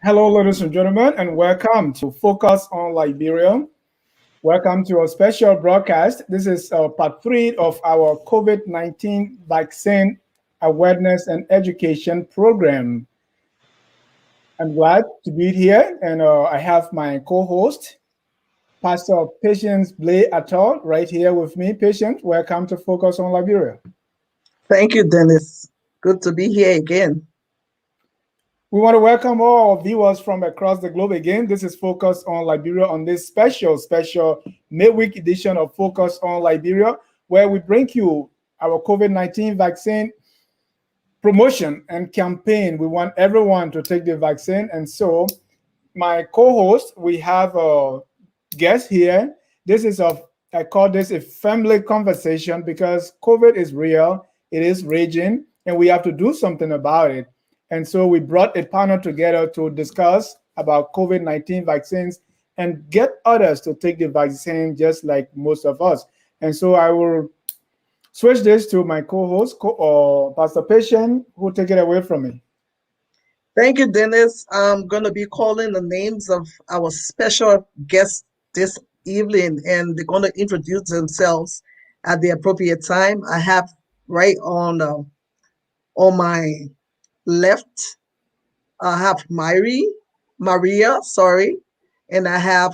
Hello, ladies and gentlemen, and welcome to Focus on Liberia. Welcome to our special broadcast. This is part three of our COVID-19 vaccine awareness and education program. I'm glad to be here, and I have my co-host, Pastor Patience Blay Atol, right here with me. Patience, welcome to Focus on Liberia. Thank you, Dennis. Good to be here again. We want to welcome all our viewers from across the globe again. This is Focus on Liberia on this special midweek edition of Focus on Liberia, where we bring you our COVID-19 vaccine promotion and campaign. We want everyone to take the vaccine. And so my co-host, we have a guest here. I call this a family conversation because COVID is real, it is raging, and we have to do something about it. And so we brought a panel together to discuss about COVID-19 vaccines and get others to take the vaccine just like most of us. And so I will switch this to my co-host, Pastor Patient, who will take it away from me. Thank you, Dennis. I'm going to be calling the names of our special guests this evening, and they're going to introduce themselves at the appropriate time. I have right on my left, I have Maria, sorry, and I have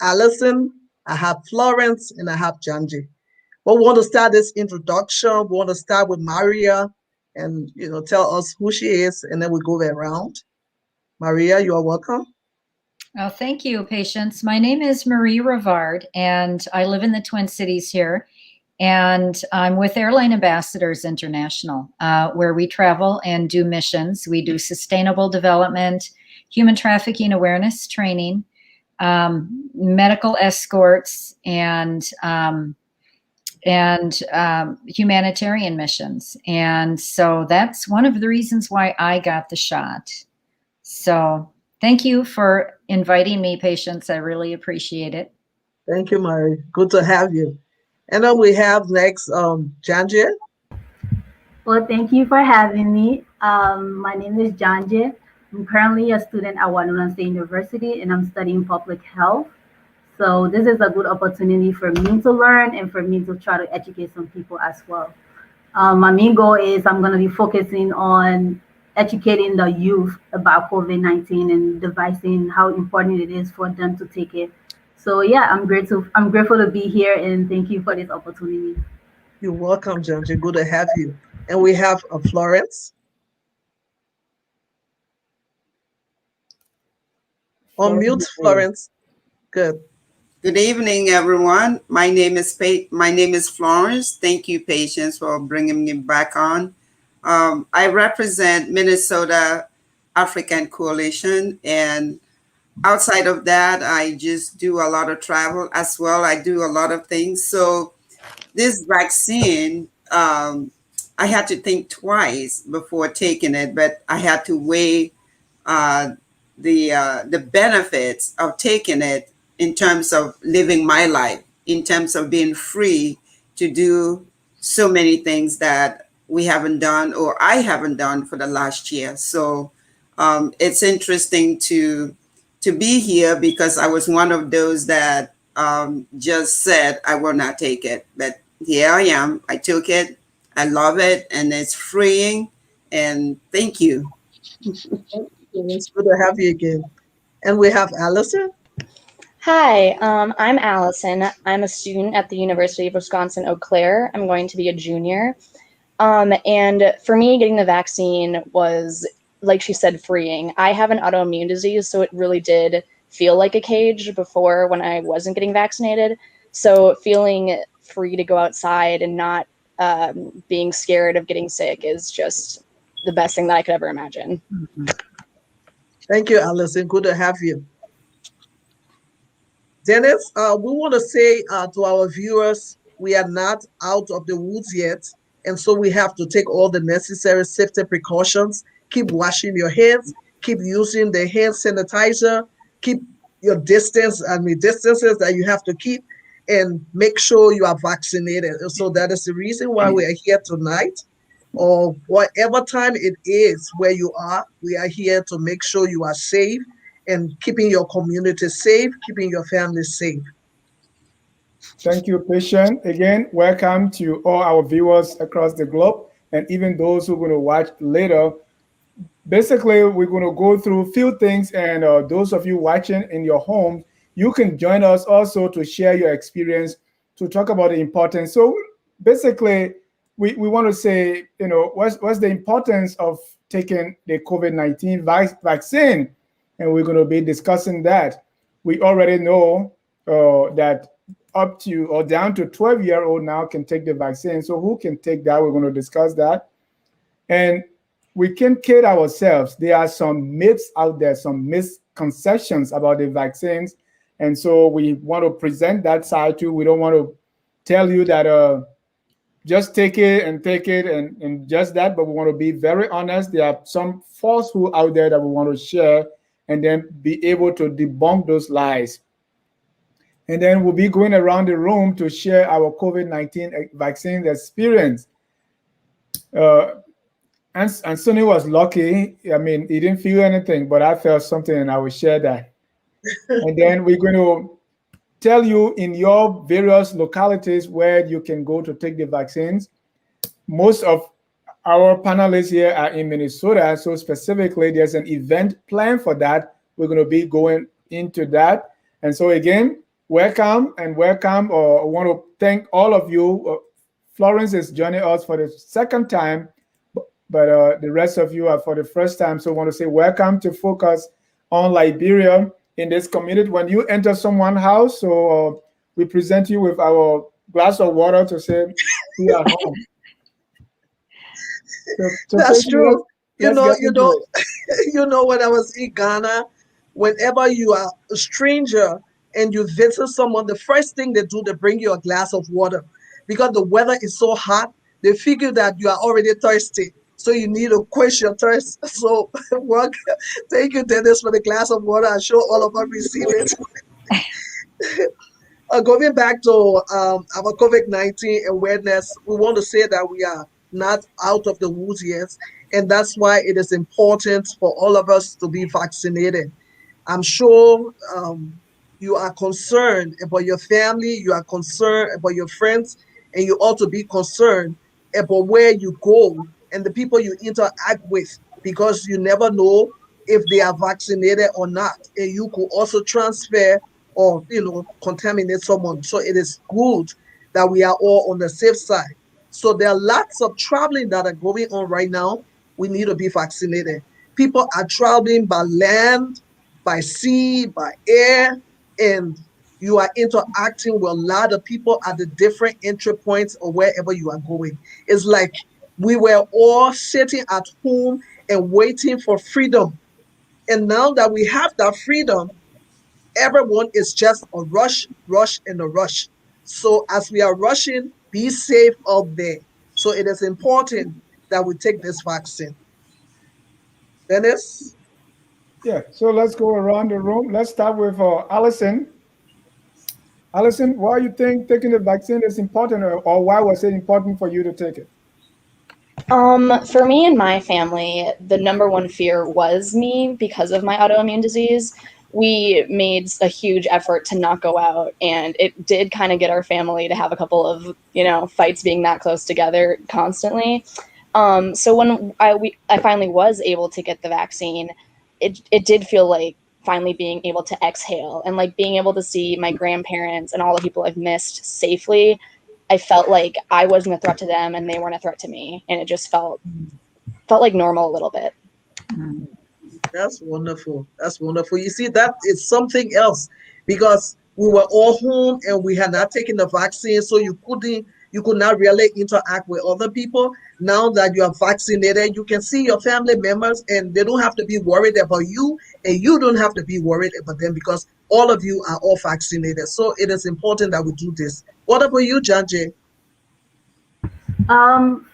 Allison, I have Florence, and I have Janji. But we want to start this introduction. We want to start with Maria and tell us who she is, and then we go around. Maria, you are welcome. Oh, thank you, Patience. My name is Marie Rivard, and I live in the Twin Cities here. And I'm with Airline Ambassadors International, where we travel and do missions. We do sustainable development, human trafficking awareness training, medical escorts, and humanitarian missions. And so that's one of the reasons why I got the shot. So thank you for inviting me, Patience. I really appreciate it. Thank you, Marie. Good to have you. And then we have next Janji. Well, thank you for having me. My name is Janji. I'm currently a student at Wanulan State University, and I'm studying public health. So this is a good opportunity for me to learn and for me to try to educate some people as well. My main goal is I'm going to be focusing on educating the youth about COVID-19 and the vaccine, how important it is for them to take it. So yeah, I'm grateful to be here, and thank you for this opportunity. You're welcome, Janji. Good to have you. And we have Florence. On mute, Florence. Good. Good evening, everyone. My name is Florence. Thank you, Patience, for bringing me back on. I represent Minnesota African Coalition, and outside of that, I just do a lot of travel as well. I do a lot of things. So this vaccine, I had to think twice before taking it, but I had to weigh the benefits of taking it in terms of living my life, in terms of being free to do so many things that we haven't done or I haven't done for the last year. So it's interesting to be here because I was one of those that just said I will not take it. But here I am. I took it. I love it, and it's freeing. And thank you. It's good to have you again. And we have Allison. Hi, I'm Allison. I'm a student at the University of Wisconsin-Eau Claire. I'm going to be a junior. And for me, getting the vaccine was, like she said, freeing. I have an autoimmune disease, so it really did feel like a cage before when I wasn't getting vaccinated. So feeling free to go outside and not being scared of getting sick is just the best thing that I could ever imagine. Thank you, Allison. Good to have you. Dennis, we want to say to our viewers, we are not out of the woods yet. And so we have to take all the necessary safety precautions. Keep washing your hands, keep using the hand sanitizer, keep your distances that you have to keep, and make sure you are vaccinated. So that is the reason why we are here tonight. or whatever time it is where you are, we are here to make sure you are safe and keeping your community safe, keeping your family safe. Thank you, Patient. Again, welcome to all our viewers across the globe and even those who are going to watch later. Basically, we're going to go through a few things, and those of you watching in your home, you can join us also to share your experience, to talk about the importance. So basically, we want to say, what's the importance of taking the COVID-19 vaccine? And we're going to be discussing that. We already know that up to or down to 12-year-old now can take the vaccine. So who can take that? We're going to discuss that. And we can kid ourselves. There are some myths out there, some misconceptions about the vaccines. And so we want to present that side too. We don't want to tell you that just take it and just that, but we want to be very honest. There are some falsehood out there that we want to share and then be able to debunk those lies. And then we'll be going around the room to share our COVID-19 vaccine experience. And Sonny was lucky. I mean, he didn't feel anything, but I felt something, and I will share that. And then we're going to tell you in your various localities where you can go to take the vaccines. Most of our panelists here are in Minnesota, so specifically, there's an event planned for that. We're going to be going into that. And so again, welcome and welcome. I want to thank all of you. Florence is joining us for the second time, but the rest of you are for the first time. So I want to say welcome to Focus on Liberia in this community. When you enter someone's house, so we present you with our glass of water to say we are home. So That's true. Let's You know, when I was in Ghana, whenever you are a stranger and you visit someone, the first thing they do, they bring you a glass of water because the weather is so hot. They figure that you are already thirsty, so you need to quench your thirst. So, thank you, Dennis, for the glass of water. I'm sure all of us receive it. Going back to our COVID-19 awareness, we want to say that we are not out of the woods yet, and that's why it is important for all of us to be vaccinated. I'm sure you are concerned about your family, you are concerned about your friends, and you ought to be concerned about where you go and the people you interact with, because you never know if they are vaccinated or not, and you could also transfer or contaminate someone. So it is good that we are all on the safe side. So there are lots of traveling that are going on right now. We need to be vaccinated. People are traveling by land, by sea, by air, and you are interacting with a lot of people at the different entry points or wherever you are going. It's like we were all sitting at home and waiting for freedom. And now that we have that freedom, everyone is just a rush, and a rush. So as we are rushing, be safe out there. So it is important that we take this vaccine. Dennis? Yeah, so let's go around the room. Let's start with Allison. Allison, why you think taking the vaccine is important, or why was it important for you to take it? For me and my family, the number one fear was me because of my autoimmune disease. We made a huge effort to not go out, and it did kind of get our family to have a couple of, fights being that close together constantly. So when I finally was able to get the vaccine, it did feel like finally being able to exhale and like being able to see my grandparents and all the people I've missed safely. I felt like I wasn't a threat to them and they weren't a threat to me. And it just felt like normal a little bit. That's wonderful. That's wonderful. You see, that is something else because we were all home and we had not taken the vaccine, so you could not really interact with other people. Now that you are vaccinated, you can see your family members and they don't have to be worried about you, and you don't have to be worried about them because all of you are all vaccinated. So it is important that we do this. What about you, Janje?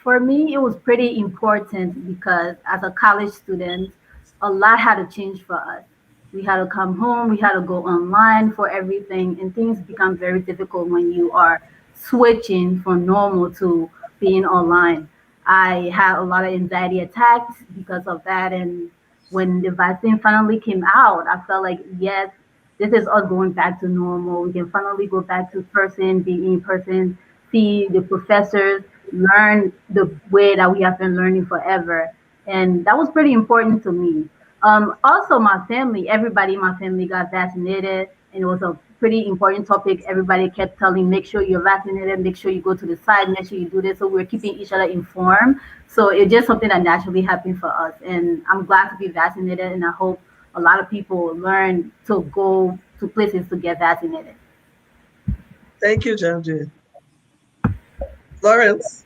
For me, it was pretty important because as a college student, a lot had to change for us. We had to come home, we had to go online for everything, and things become very difficult when you are switching from normal to being online. I had a lot of anxiety attacks because of that. And when the vaccine finally came out, I felt like, yes, this is us going back to normal. We can finally go back to person, be in person, see the professors, learn the way that we have been learning forever. And that was pretty important to me. Also, my family, everybody in my family got vaccinated, and it was a pretty important topic. Everybody kept telling, make sure you're vaccinated, make sure you go to the site, make sure you do this. So we're keeping each other informed. So it's just something that naturally happened for us. And I'm glad to be vaccinated, and I hope a lot of people learn to go to places to get vaccinated. Thank you, Janji. Florence.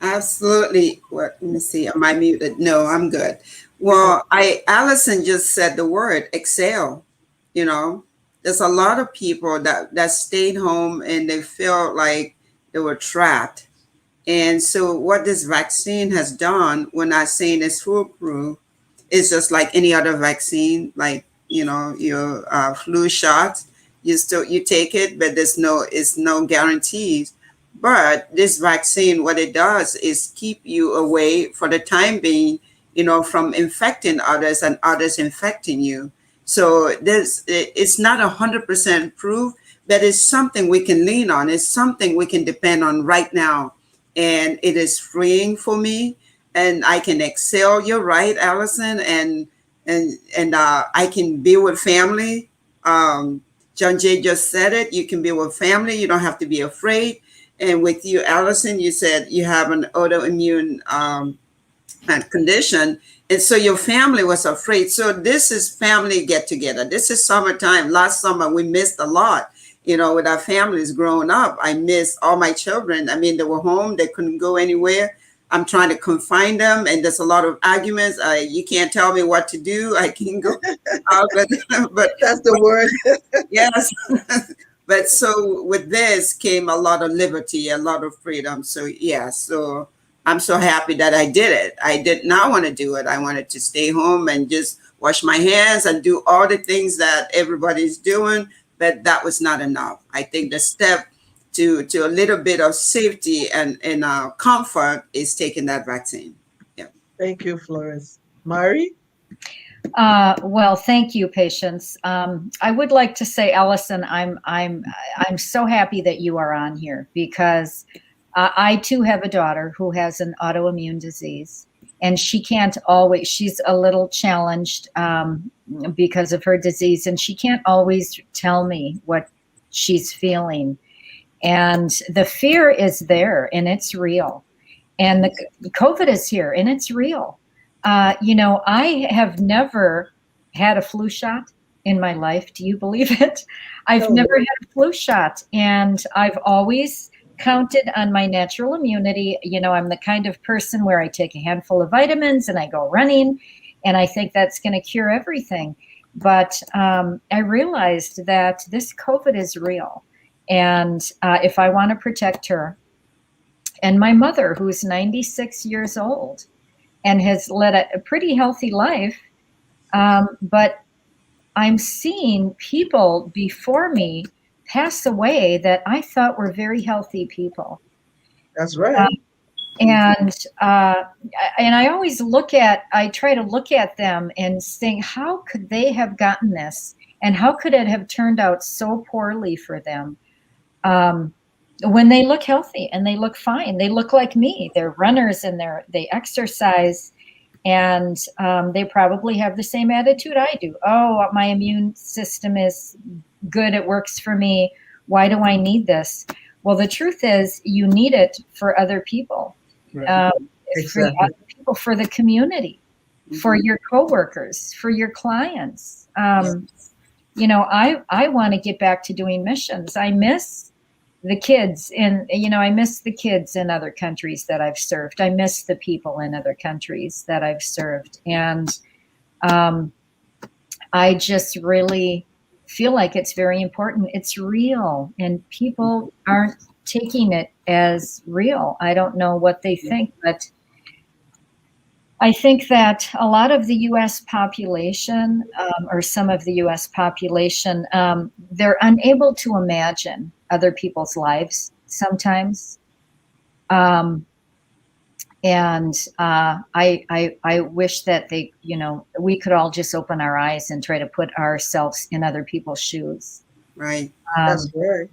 Absolutely. What? Let me see. Am I muted? No, I'm good. Well, Allison just said the word excel. You know, there's a lot of people that stayed home and they felt like they were trapped. And so what this vaccine has done, we're not saying it's foolproof, it's just like any other vaccine, like, you know, your flu shot, you take it, but it's no guarantees. But this vaccine, what it does is keep you away for the time being, you know, from infecting others and others infecting you. So it's not 100% proof, but it's something we can lean on. It's something we can depend on right now, and it is freeing for me. And I can excel. You're right, Allison, and I can be with family. John Jay just said it. You can be with family. You don't have to be afraid. And with you, Allison, you said you have an autoimmune condition. And so your family was afraid. So this is family get together. This is summertime. Last summer, we missed a lot, you know, with our families growing up. I missed all my children. I mean, they were home. They couldn't go anywhere. I'm trying to confine them. And there's a lot of arguments. You can't tell me what to do. I can go out, but That's the word. yes. But so with this came a lot of liberty, a lot of freedom. So yeah, so I'm so happy that I did it. I did not want to do it. I wanted to stay home and just wash my hands and do all the things that everybody's doing, but that was not enough. I think the step to a little bit of safety and comfort is taking that vaccine. Yeah. Thank you, Florence. Mari? Well, thank you, Patience. I would like to say, Allison, I'm so happy that you are on here, because I too have a daughter who has an autoimmune disease, and she's a little challenged because of her disease, and she can't always tell me what she's feeling. And the fear is there, and it's real. And the COVID is here, and it's real. You know, I have never had a flu shot in my life. Do you believe it? I've never had a flu shot, and I've always counted on my natural immunity. You know, I'm the kind of person where I take a handful of vitamins and I go running, and I think that's going to cure everything. But I realized that this COVID is real. And if I want to protect her and my mother, who's 96 years old, and has led a pretty healthy life. But I'm seeing people before me pass away that I thought were very healthy people. That's right. And I always I try to look at them and think, how could they have gotten this? And how could it have turned out so poorly for them? When they look healthy and they look fine, they look like me. They're runners and they exercise, and they probably have the same attitude I do. Oh, my immune system is good. It works for me. Why do I need this? Well, the truth is you need it for other people, Right. Exactly. for other people, for the community, for your coworkers, for your clients. You know, I want to get back to doing missions. I miss the kids I miss the kids in other countries that I've served. I miss the people in other countries that I've served. And I just really feel like it's very important. It's real, and people aren't taking it as real. I don't know what they think, but I think that a lot of the U.S. population, or some of the U.S. population, they're unable to imagine other people's lives sometimes. And I wish that they, we could all just open our eyes and try to put ourselves in other people's shoes. Right. That's right.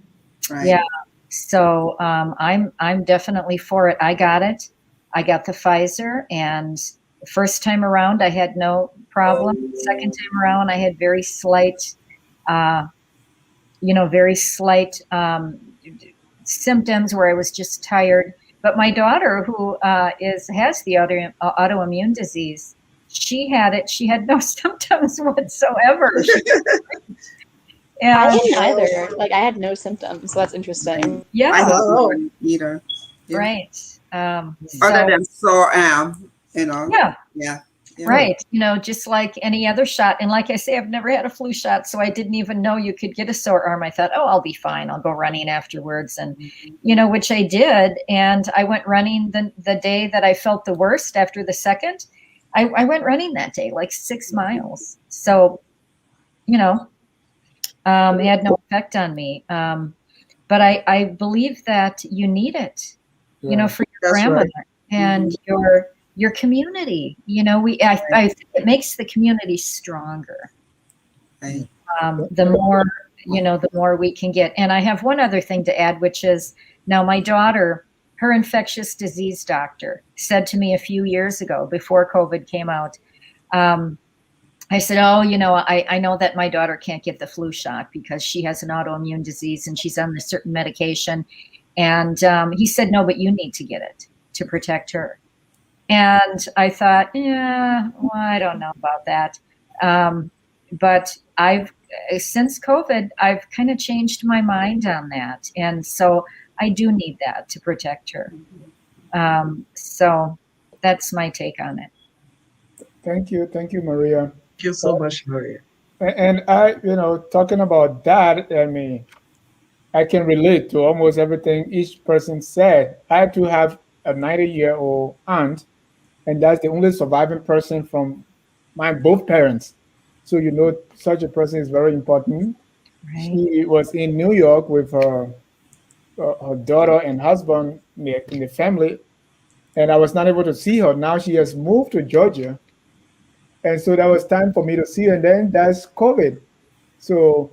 Right. Yeah. So I'm definitely for it. I got it. I got the Pfizer, and the first time around I had no problem. Second time around I had very slight, very slight symptoms where I was just tired. But my daughter, who has the autoimmune disease, she had it. She had no symptoms whatsoever. I And didn't either. Like, I had no symptoms, so that's interesting. yeah, I Wow. didn't either. Yeah. right. Other So, than sore yeah, Yeah. Yeah. right. Just like any other shot. And like I say, I've never had a flu shot, so I didn't even know you could get a sore arm. I thought, oh, I'll be fine. I'll go running afterwards. And, which I did. And I went running the day that I felt the worst after the second. I went running that day, like 6 miles. So, it had no effect on me. But I believe that you need it, for your That's grandmother right. and your community. I think it makes the community stronger. Right. The more, the more we can get. And I have one other thing to add, which is now my daughter, her infectious disease doctor said to me a few years ago before COVID came out, I said, oh, I know that my daughter can't get the flu shot because she has an autoimmune disease and she's on a certain medication. And he said, no, but you need to get it to protect her. And I thought, yeah, well, I don't know about that. But since COVID, I've kind of changed my mind on that. And so I do need that to protect her. So that's my take on it. Thank you. Thank you, Maria. Thank you so much, Maria. And I, talking about that, I mean, I can relate to almost everything each person said. I do have a 90-year-old aunt, and that's the only surviving person from my both parents. So, such a person is very important. Right. She was in New York with her daughter and husband in the family, and I was not able to see her. Now she has moved to Georgia. And so that was time for me to see her. And then that's COVID. So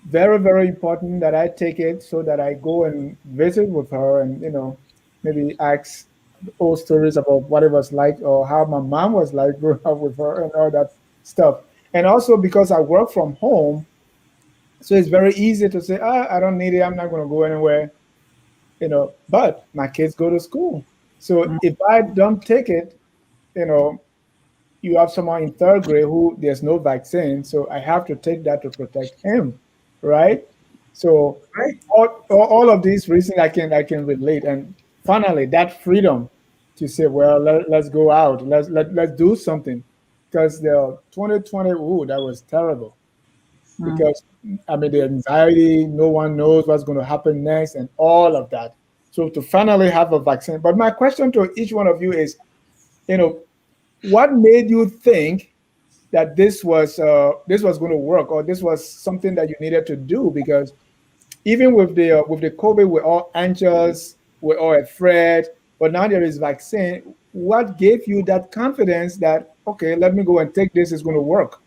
very, very important that I take it so that I go and visit with her and, maybe ask old stories about what it was like or how my mom was like growing up with her and all that stuff. And also because I work from home, so it's very easy to say, I don't need it. I'm not going to go anywhere, but my kids go to school. So if I don't take it, you have someone in third grade who there's no vaccine, so I have to take that to protect him, right? So Right. all of these reasons I can relate, and finally that freedom to say, well, let's go out, let's do something, because the 2020, that was terrible, because I mean the anxiety, no one knows what's going to happen next, and all of that. So to finally have a vaccine, but my question to each one of you is, what made you think that this was going to work, or this was something that you needed to do? Because even with the COVID, we're all anxious, we're all afraid, but now there is vaccine. What gave you that confidence that, okay, let me go and take this, is going to work,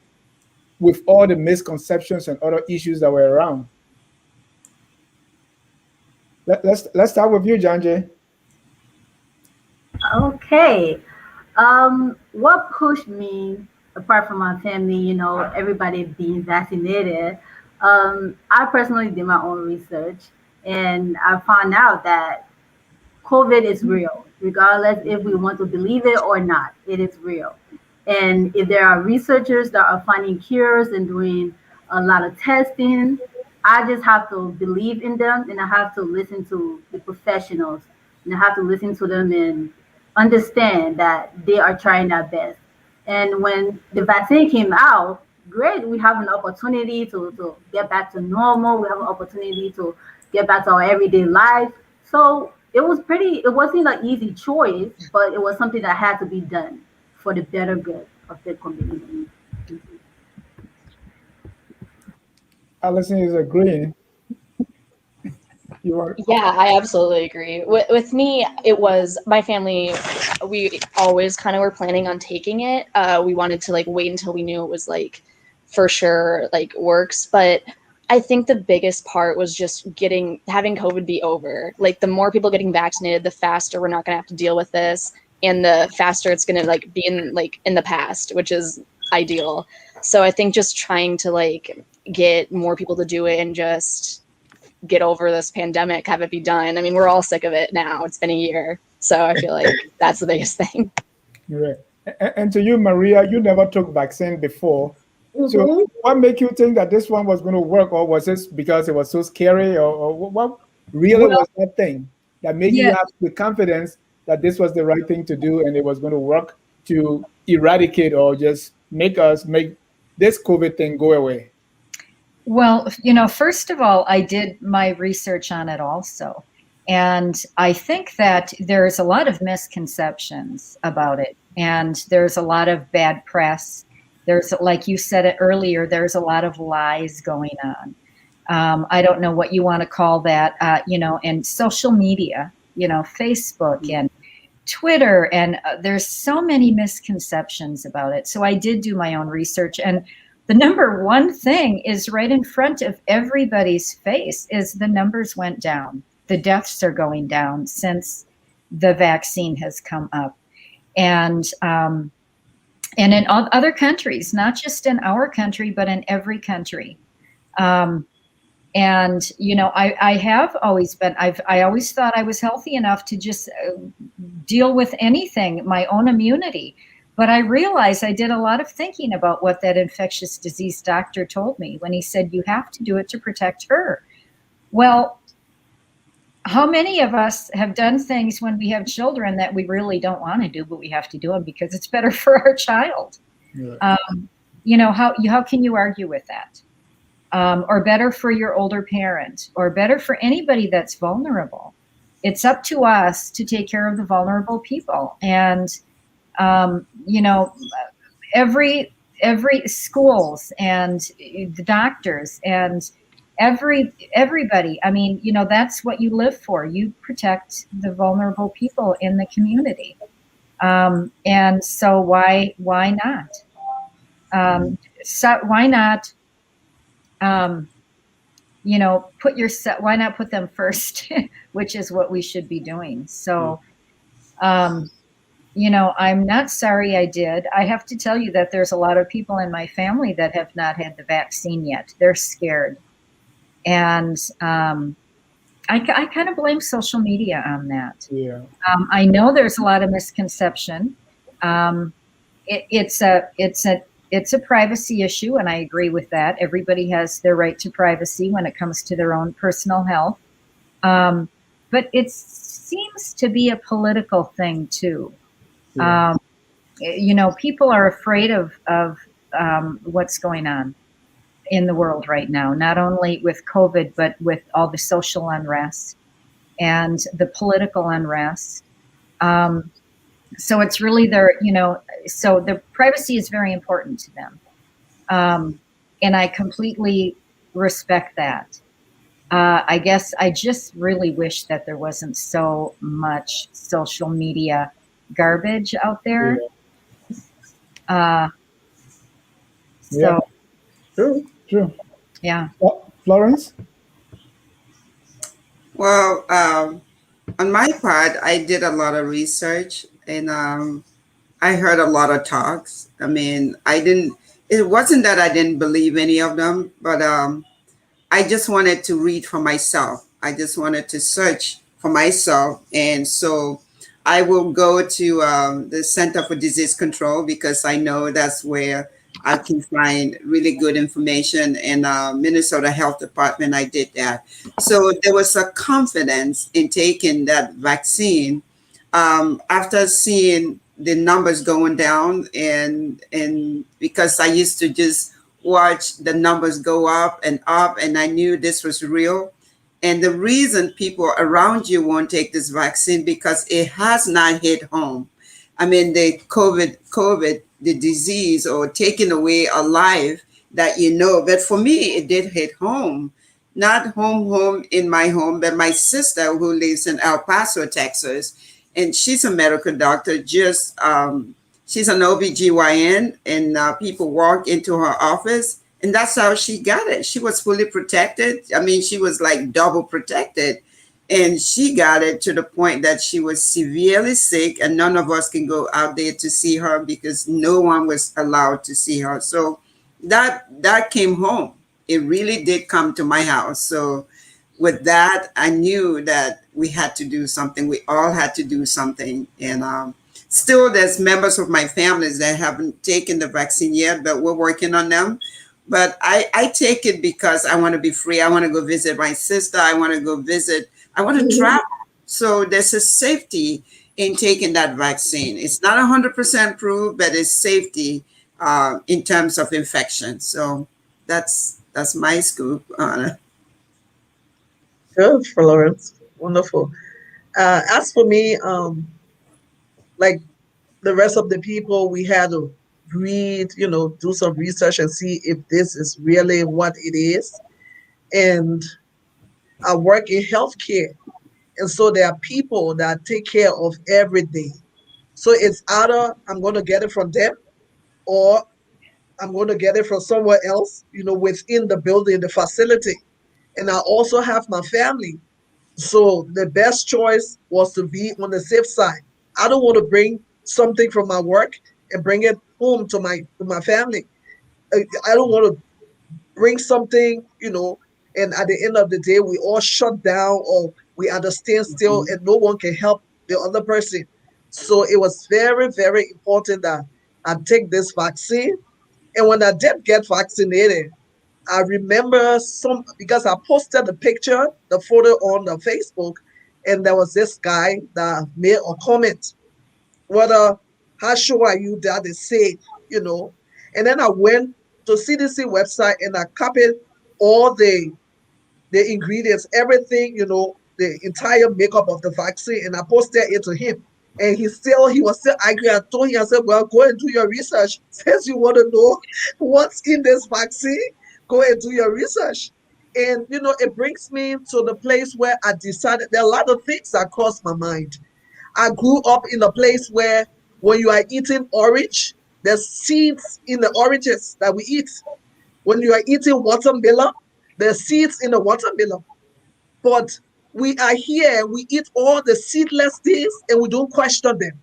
with all the misconceptions and other issues that were around? Let's start with you, Janje. Okay. What pushed me, apart from my family, everybody being vaccinated, I personally did my own research and I found out that COVID is real, regardless if we want to believe it or not. It is real. And if there are researchers that are finding cures and doing a lot of testing, I just have to believe in them and I have to listen to the professionals and I have to listen to them and understand that they are trying their best. And when the vaccine came out, great, we have an opportunity to get back to normal. We have an opportunity to get back to our everyday life. So it wasn't an easy choice, but it was something that had to be done for the better good of the community. Allison is agreeing. You are. Yeah, I absolutely agree. With me, it was my family. We always kind of were planning on taking it. We wanted to like wait until we knew it was like for sure like works. But I think the biggest part was just having COVID be over. Like the more people getting vaccinated, the faster we're not gonna have to deal with this, and the faster it's gonna like be in the past, which is ideal. So I think just trying to like get more people to do it and just get over this pandemic, have it be done. I mean, we're all sick of it now. It's been a year. So I feel like that's the biggest thing. Right. And to you, Maria, you never took vaccine before. So what made you think that this one was going to work, or was this because it was so scary, or what really Well, was that thing that made you yeah, have the confidence that this was the right thing to do and it was going to work to eradicate or just make this COVID thing go away? well, first of all, I did my research on it also. And I think that there's a lot of misconceptions about it. And there's a lot of bad press. There's, like you said it earlier, there's a lot of lies going on. I don't know what you want to call that, and social media, Facebook and Twitter. And there's so many misconceptions about it. So I did do my own research. And the number one thing is right in front of everybody's face is the numbers went down. The deaths are going down since the vaccine has come up. And in other countries, not just in our country, but in every country. I have always been, I always thought I was healthy enough to just deal with anything, my own immunity. But I realized I did a lot of thinking about what that infectious disease doctor told me when he said, you have to do it to protect her. Well, how many of us have done things when we have children that we really don't want to do, but we have to do them because it's better for our child? Yeah. How can you argue with that? Or better for your older parent, or better for anybody that's vulnerable. It's up to us to take care of the vulnerable people. And every schools and the doctors and everybody. I mean, that's what you live for. You protect the vulnerable people in the community. And so why not? Why not? Why not put them first, which is what we should be doing. So, I'm not sorry I did. I have to tell you that there's a lot of people in my family that have not had the vaccine yet. They're scared. And I kind of blame social media on that. Yeah. I know there's a lot of misconception. It's a privacy issue, and I agree with that. Everybody has their right to privacy when it comes to their own personal health. But it seems to be a political thing too. Yeah. People are afraid of what's going on in the world right now, not only with COVID, but with all the social unrest and the political unrest. So it's really so the privacy is very important to them. And I completely respect that. I guess I just really wish that there wasn't so much social media garbage out there. Yeah. So True. yeah. Florence? Well, on my part, I did a lot of research, and I heard a lot of talks. I mean, it wasn't that I didn't believe any of them, but I just wanted to read for myself. I just wanted to search for myself. And so I will go to the Center for Disease Control, because I know that's where I can find really good information. And Minnesota Health Department, I did that. So there was a confidence in taking that vaccine after seeing the numbers going down, and because I used to just watch the numbers go up, and I knew this was real. And the reason people around you won't take this vaccine, because it has not hit home. I mean, the COVID, the disease, or taking away a life that but for me, it did hit home. not home in my home, but my sister who lives in El Paso, Texas, and she's a medical doctor. Just she's an OBGYN, and people walk into her office, and that's how she got it. She was fully protected. I mean, she was like double protected, and she got it to the point that she was severely sick, and none of us can go out there to see her because no one was allowed to see her. So that came home. It really did come to my house. So with that, I knew that we had to do something. We all had to do something. And still, there's members of my families that haven't taken the vaccine yet, but we're working on them. But I take it because I want to be free. I want to go visit my sister. I want to go visit. I want to travel. So there's a safety in taking that vaccine. It's not 100% proved, but it's safety in terms of infection. So that's my scoop on it. Good, Florence. Wonderful. As for me, like the rest of the people, we had to read, do some research and see if this is really what it is. And I work in healthcare. And so there are people that take care of everything. So it's either I'm going to get it from them or I'm going to get it from somewhere else, within the building, the facility. And I also have my family. So the best choice was to be on the safe side. I don't want to bring something from my work and bring it home to my family. I don't want to bring something, and at the end of the day, we all shut down or we at a standstill and no one can help the other person. So it was very, very important that I take this vaccine. And when I did get vaccinated, I remember because I posted the picture, the photo on the Facebook, and there was this guy that made a comment, whether how sure are you that it's safe, And then I went to CDC website and I copied all the ingredients, everything, the entire makeup of the vaccine, and I posted it to him. And he was still angry. I told him, I said, well, go and do your research. Since you want to know what's in this vaccine, go and do your research. And, it brings me to the place where I decided there are a lot of things that crossed my mind. I grew up in a place where when you are eating orange, there's seeds in the oranges that we eat. When you are eating watermelon, there's seeds in the watermelon. But we are here, we eat all the seedless things and we don't question them.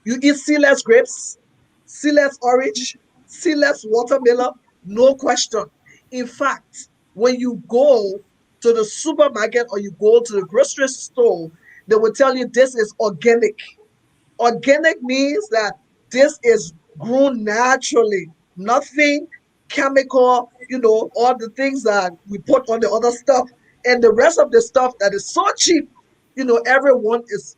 You eat seedless grapes, seedless orange, seedless watermelon, no question. In fact, when you go to the supermarket or you go to the grocery store, they will tell you this is organic. Organic means that this is grown naturally, nothing chemical, all the things that we put on the other stuff. And the rest of the stuff that is so cheap, everyone is,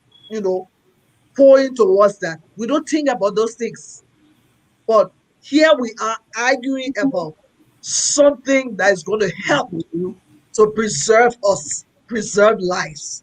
pouring towards that. We don't think about those things. But here we are arguing about something that is going to help to preserve us, preserve lives.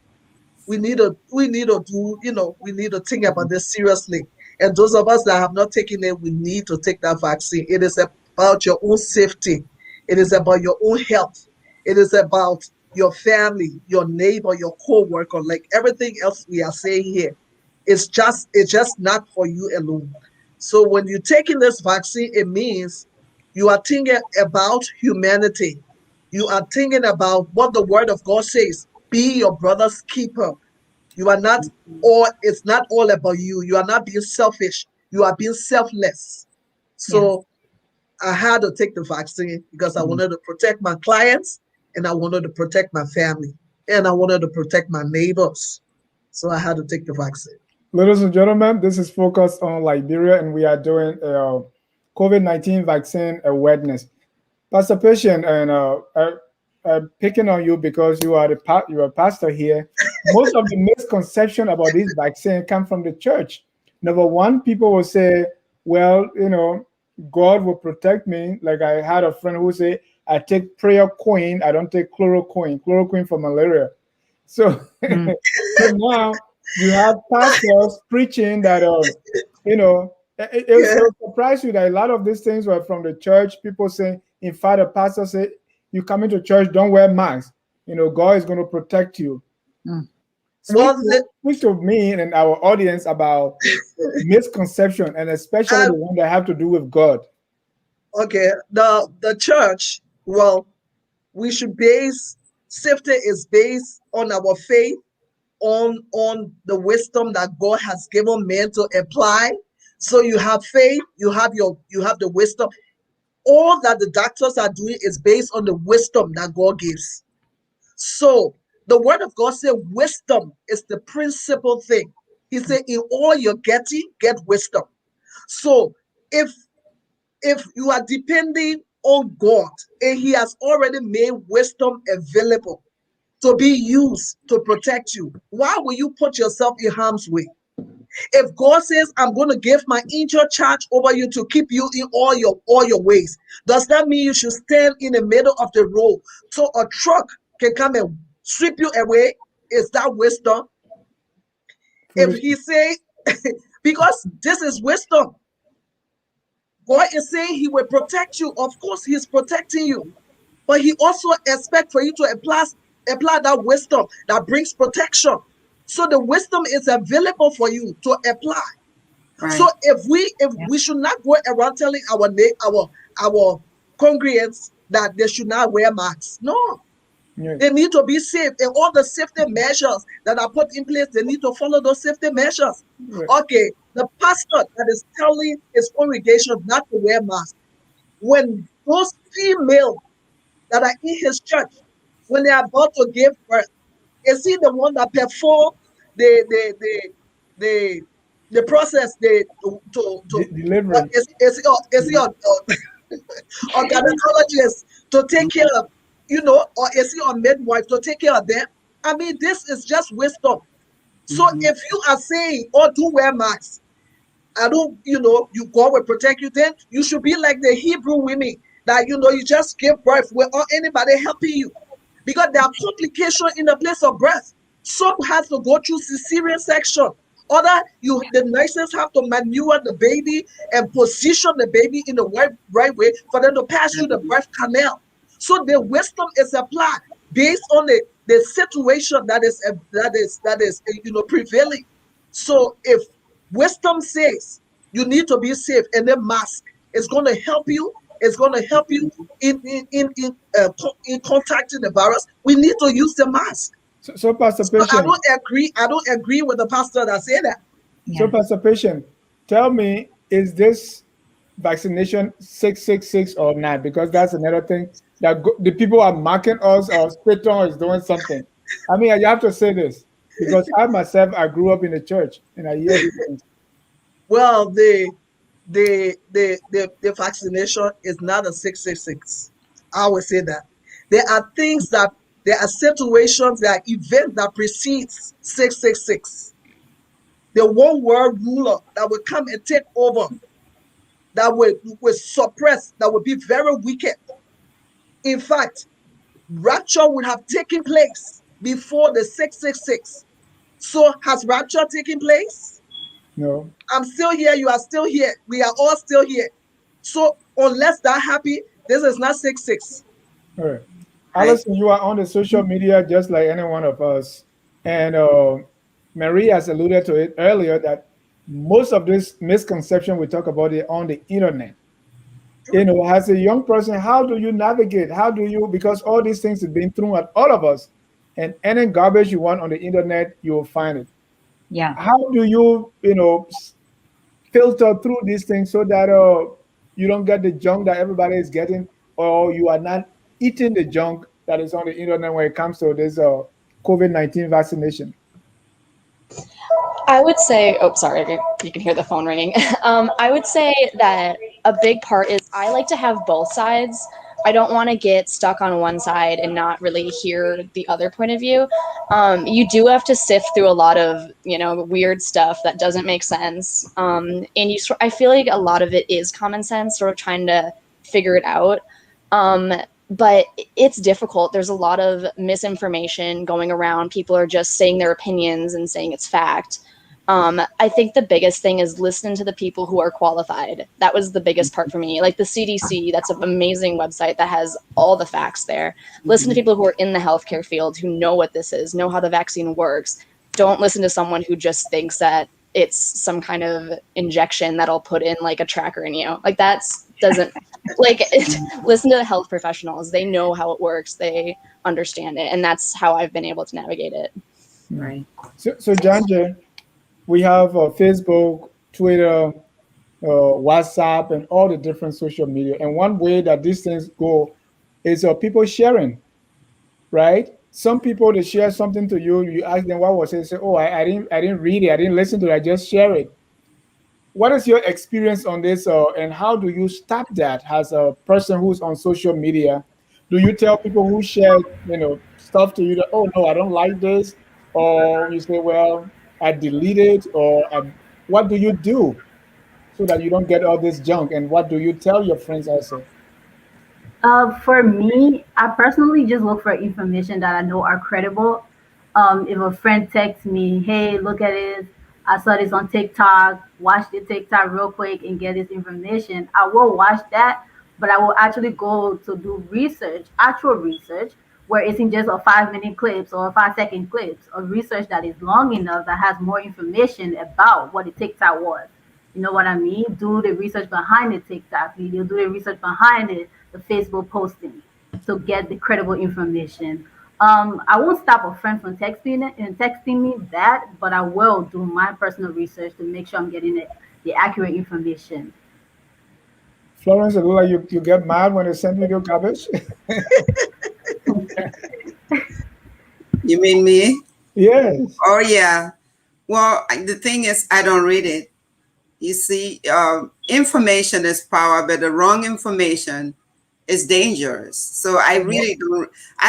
We need to do, we need to think about this seriously. And those of us that have not taken it, we need to take that vaccine. It is about your own safety. It is about your own health. It is about your family, your neighbor, your co-worker, like everything else we are saying here. It's just not for you alone. So when you're taking this vaccine, it means you are thinking about humanity. You are thinking about what the word of God says. Be your brother's keeper. You are not it's not all about you. You are not being selfish. You are being selfless. So I had to take the vaccine because I wanted to protect my clients and I wanted to protect my family and I wanted to protect my neighbors. So I had to take the vaccine. Ladies and gentlemen, this is Focus on Liberia, and we are doing COVID-19 vaccine awareness. Pastor Patient, and picking on you because you are a pastor here. Most of the misconception about this vaccine come from the church. Number one, people will say, well, God will protect me. Like I had a friend who said, I take prayer coin, I don't take chloroquine for malaria. So, so now you have pastors preaching that, it will surprise you that a lot of these things were from the church. People saying, in fact, the pastor said, you come into church, don't wear masks. God is going to protect you. Mm. Speak to me and our audience about misconception, and especially the one that have to do with God. Okay, the church, well, we should base safety is based on our faith, on the wisdom that God has given men to apply. So you have faith, you have the wisdom. All that the doctors are doing is based on the wisdom that God gives. So the word of God says wisdom is the principal thing. He said, in all you're getting, get wisdom. So if you are depending on God and He has already made wisdom available to be used to protect you, why will you put yourself in harm's way? If God says, I'm going to give my angel charge over you to keep you in all your ways, does that mean you should stand in the middle of the road so a truck can come and sweep you away? Is that wisdom? If He say, because this is wisdom, God is saying He will protect you. Of course, He's protecting you, but He also expects for you to apply that wisdom that brings protection. So the wisdom is available for you to apply. Right. So if we should not go around telling our congregants that they should not wear masks. No. Yeah. They need to be safe, and all the safety measures that are put in place, they need to follow those safety measures. Yeah. Okay, the pastor that is telling his congregation not to wear masks, when those females that are in his church, when they are about to give birth, is he the one that perform the process to delivery? Is he a gynecologist to take care of, or is he a midwife to take care of them? I mean, this is just wisdom. So if you are saying, oh, do wear masks, I don't, God will protect you, then you should be like the Hebrew women that, you just give birth without anybody helping you. Because there are complications in the place of birth. Some has to go through cesarean section. The nurses have to maneuver the baby and position the baby in the right way for them to pass through the birth canal. So the wisdom is applied based on the situation that is prevailing. So if wisdom says you need to be safe, and then mask is going to help you. It's going to help you in contacting the virus. We need to use the mask. So Pastor Patient, I don't agree with the pastor that said that. Yeah. So Pastor Patient, tell me, is this vaccination 666 or not? Because that's another thing that the people are marking us, or Spitton is doing something. I mean, you have to say this because I myself, I grew up in the church and I hear these things. Well, the vaccination is not a 666. I would say that there are situations, there are events that precedes 666. The one world ruler that will come and take over, that will suppress, that will be very wicked. In fact, rapture would have taken place before the 666. So has rapture taken place? No. I'm still here. You are still here. We are all still here. So unless that happens, this is not 666. All right. Allison, you are on the social media just like any one of us. And Marie has alluded to it earlier that most of this misconception we talk about it on the internet. As a young person, how do you navigate? Because all these things have been thrown at all of us, and any garbage you want on the internet, you will find it. Yeah. How do you, filter through these things so that you don't get the junk that everybody is getting, or you are not eating the junk that is on the internet when it comes to this COVID-19 vaccination? I would say, oh, sorry, you can hear the phone ringing. I would say that a big part is I like to have both sides. I don't want to get stuck on one side and not really hear the other point of view. You do have to sift through a lot of, weird stuff that doesn't make sense. And I feel like a lot of it is common sense, sort of trying to figure it out. But it's difficult. There's a lot of misinformation going around. People are just saying their opinions and saying it's fact. I think the biggest thing is listen to the people who are qualified. That was the biggest part for me. Like the CDC, that's an amazing website that has all the facts there. Listen to people who are in the healthcare field, who know what this is, know how the vaccine works. Don't listen to someone who just thinks that it's some kind of injection that'll put in like a tracker in you. Like doesn't listen to the health professionals. They know how it works. They understand it. And that's how I've been able to navigate it. Right. So Janja, we have Facebook, Twitter, WhatsApp, and all the different social media. And one way that these things go is people sharing, right? Some people, they share something to you. You ask them what was it. They say, "Oh, I didn't read it. I didn't listen to it. I just share it." What is your experience on this, and how do you stop that as a person who's on social media? Do you tell people who share, stuff to you that, "Oh no, I don't like this," or you say, "Well, I delete it," or what do you do so that you don't get all this junk? And what do you tell your friends also? For me, I personally just look for information that I know are credible. If a friend texts me, "Hey, look at this. I saw this on TikTok. Watch the TikTok real quick and get this information." I will watch that, but I will actually go to do research, actual research, where it isn't just a 5 minute clips or a 5 second clips, of research that is long enough that has more information about what the TikTok was. You know what I mean? Do the research behind the TikTok video, do the research behind it, the Facebook posting, to get the credible information. I won't stop a friend from texting me that, but I will do my personal research to make sure I'm getting the accurate information. Florence, it look like you get mad when they send you your garbage. You mean me? Yes. Oh, yeah. Well, the thing is, I don't read it. You see, information is power, but the wrong information is dangerous. So I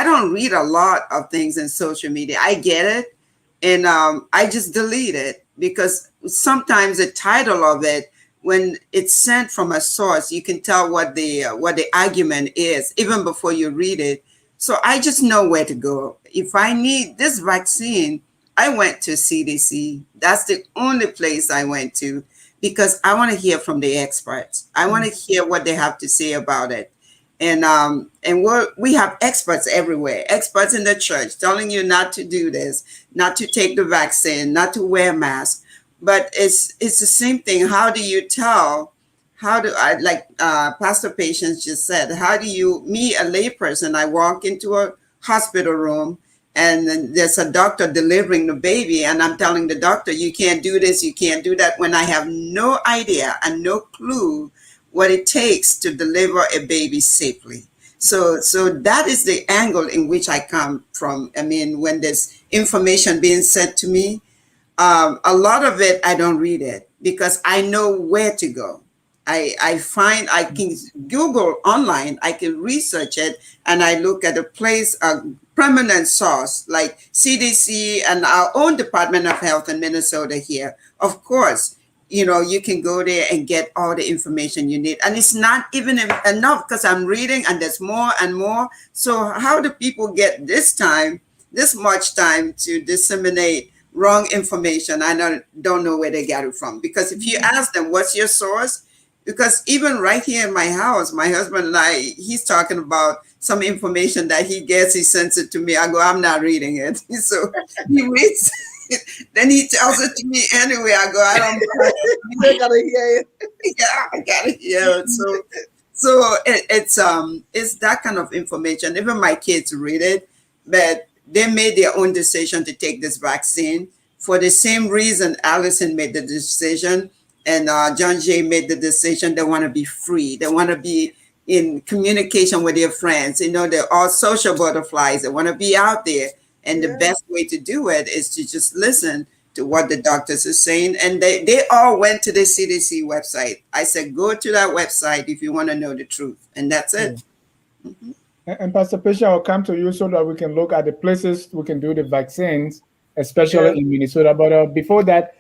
don't read a lot of things in social media. I get it, and I just delete it, because sometimes the title of it, when it's sent from a source, you can tell what the argument is even before you read it. So I just know where to go. If I need this vaccine, I went to CDC. That's the only place I went to, because I want to hear from the experts. I want to hear what they have to say about it. And we have experts everywhere, experts in the church telling you not to do this, not to take the vaccine, not to wear masks. But it's the same thing. How do you tell? How do I, like Pastor Patience just said, how do you, me, a layperson, I walk into a hospital room and then there's a doctor delivering the baby, and I'm telling the doctor, you can't do this, you can't do that, when I have no idea and no clue what it takes to deliver a baby safely. So that is the angle in which I come from. I mean, when there's information being sent to me, a lot of it, I don't read it because I know where to go. I can Google online, I can research it, and I look at a place, a permanent source like CDC and our own Department of Health in Minnesota here. Of course, you can go there and get all the information you need. And it's not even enough, because I'm reading and there's more and more. So how do people get this much time to disseminate wrong information? I don't know where they got it from. Because if you ask them, what's your source? Because even right here in my house, my husband and I, he's talking about some information that he gets, he sends it to me. I go, I'm not reading it. So he reads it, then he tells it to me anyway. I go, I don't know. You gotta hear it. Yeah, I gotta hear it. So it's that kind of information. Even my kids read it, but they made their own decision to take this vaccine for the same reason Allison made the decision. And John Jay made the decision. They want to be free. They want to be in communication with their friends. They're all social butterflies. They want to be out there. And the best way to do it is to just listen to what the doctors are saying. And they all went to the CDC website. I said, go to that website if you want to know the truth. And that's it. Yeah. Mm-hmm. And Pastor Pesha, I'll come to you so that we can look at the places we can do the vaccines, especially in Minnesota. But before that,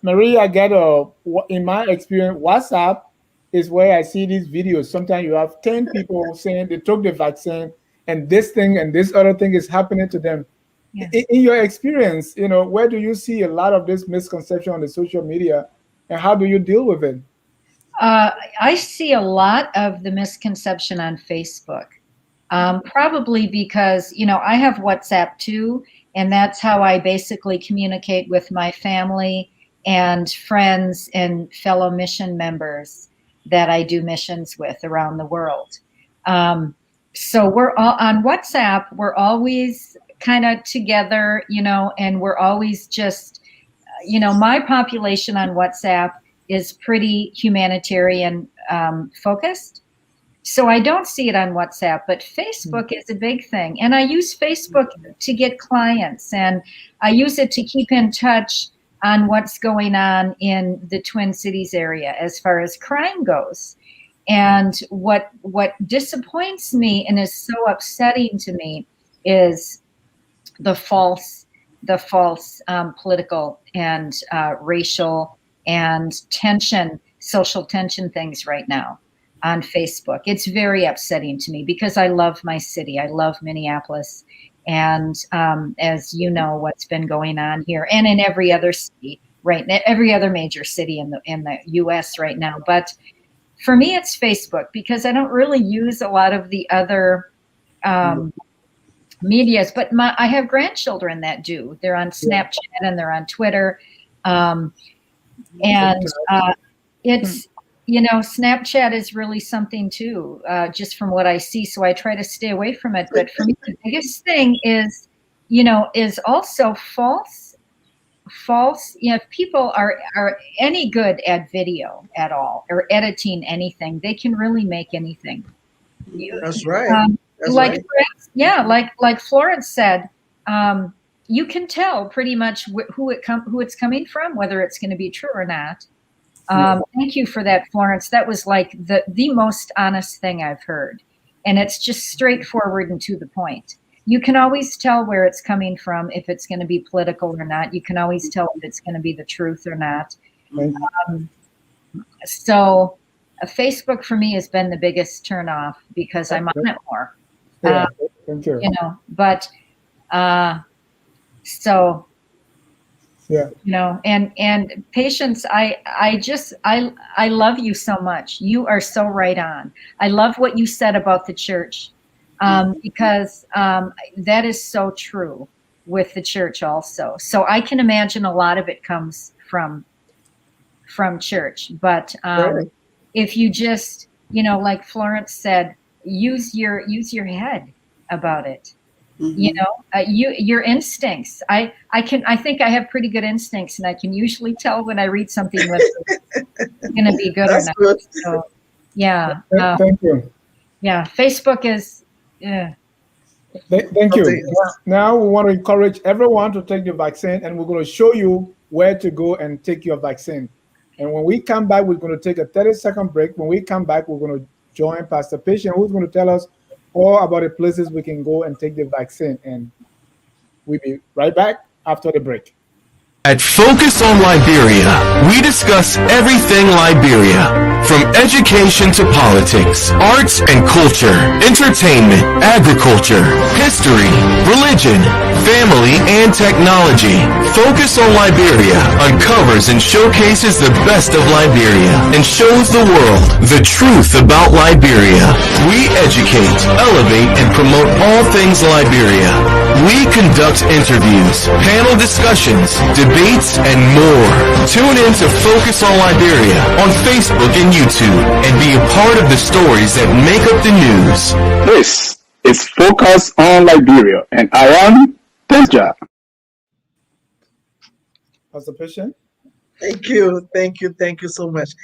Maria, in my experience, WhatsApp is where I see these videos. Sometimes you have 10 people saying they took the vaccine and this thing and this other thing is happening to them. Yeah. In your experience, where do you see a lot of this misconception on the social media, and how do you deal with it? I see a lot of the misconception on Facebook, probably because, I have WhatsApp too, and that's how I basically communicate with my family and friends and fellow mission members that I do missions with around the world. So we're all on WhatsApp. We're always kind of together, and we're always just, my population on WhatsApp is pretty humanitarian focused. So I don't see it on WhatsApp, but Facebook is a big thing. And I use Facebook to get clients, and I use it to keep in touch on what's going on in the Twin Cities area as far as crime goes. And what disappoints me and is so upsetting to me is the false political and racial and social tension things right now on Facebook. It's very upsetting to me because I love my city. I love Minneapolis. And as you know, what's been going on here and in every other city, right? Every other major city in the US right now. But for me, it's Facebook because I don't really use a lot of the other medias, but I have grandchildren that do. They're on Snapchat and they're on Twitter. It's, Snapchat is really something too, just from what I see. So I try to stay away from it. But for me, the biggest thing is, is also false. If people are any good at video at all or editing anything, they can really make anything. That's right. Like Florence said, you can tell pretty much who it's coming from, whether it's going to be true or not. Thank you for that, Florence. That was like the most honest thing I've heard. And it's just straightforward and to the point. You can always tell where it's coming from, if it's going to be political or not. You can always tell if it's going to be the truth or not. So Facebook for me has been the biggest turnoff because I'm on it more. Thank you. But so, and Patience, I love you so much. You are so right on. I love what you said about the church. Because that is so true with the church also. So I can imagine a lot of it comes from church. But if you just, like Florence said, use your head about it. Your instincts. I think I have pretty good instincts, and I can usually tell when I read something whether it's going to be good or not. Good. So, Thank you. Yeah, Facebook is. Yeah. Thank you. Now we want to encourage everyone to take the vaccine, and we're going to show you where to go and take your vaccine. And when we come back, we're going to take a 30-second break. When we come back, we're going to join Pastor Patient, who's going to tell us all about the places we can go and take the vaccine. And we'll be right back after the break. At Focus on Liberia, we discuss everything Liberia, from education to politics, arts and culture, entertainment, agriculture, history, religion, family, and technology. Focus on Liberia uncovers and showcases the best of Liberia and shows the world the truth about Liberia. We educate, elevate, and promote all things Liberia. We conduct interviews, panel discussions, debates, and more. Tune in to Focus on Liberia on Facebook and YouTube and be a part of the stories that make up the news. This is Focus on Liberia, and I am Tenja. Pastor Patient? Thank you so much.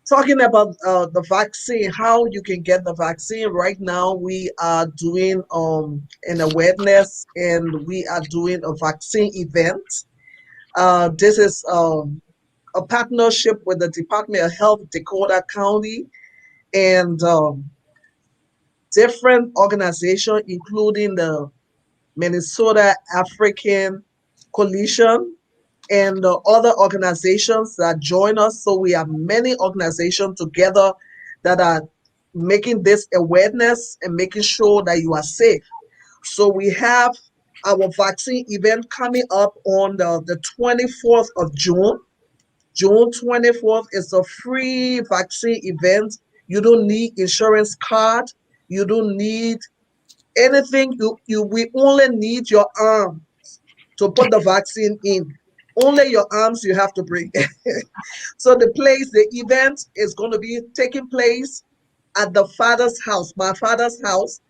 Talking about the vaccine, how you can get the vaccine. Right now, we are doing an awareness, and we are doing a vaccine event. This is a partnership with the Department of Health, Dakota County, and different organizations, including the Minnesota African Coalition, and other organizations that join us. So we have many organizations together that are making this awareness and making sure that you are safe. So we have our vaccine event coming up on the 24th of June. June 24th is a free vaccine event. You don't need insurance card. You don't need anything. We only need your arm to put the vaccine in. Only your arms you have to bring. So the event is going to be taking place at the father's house. My father's house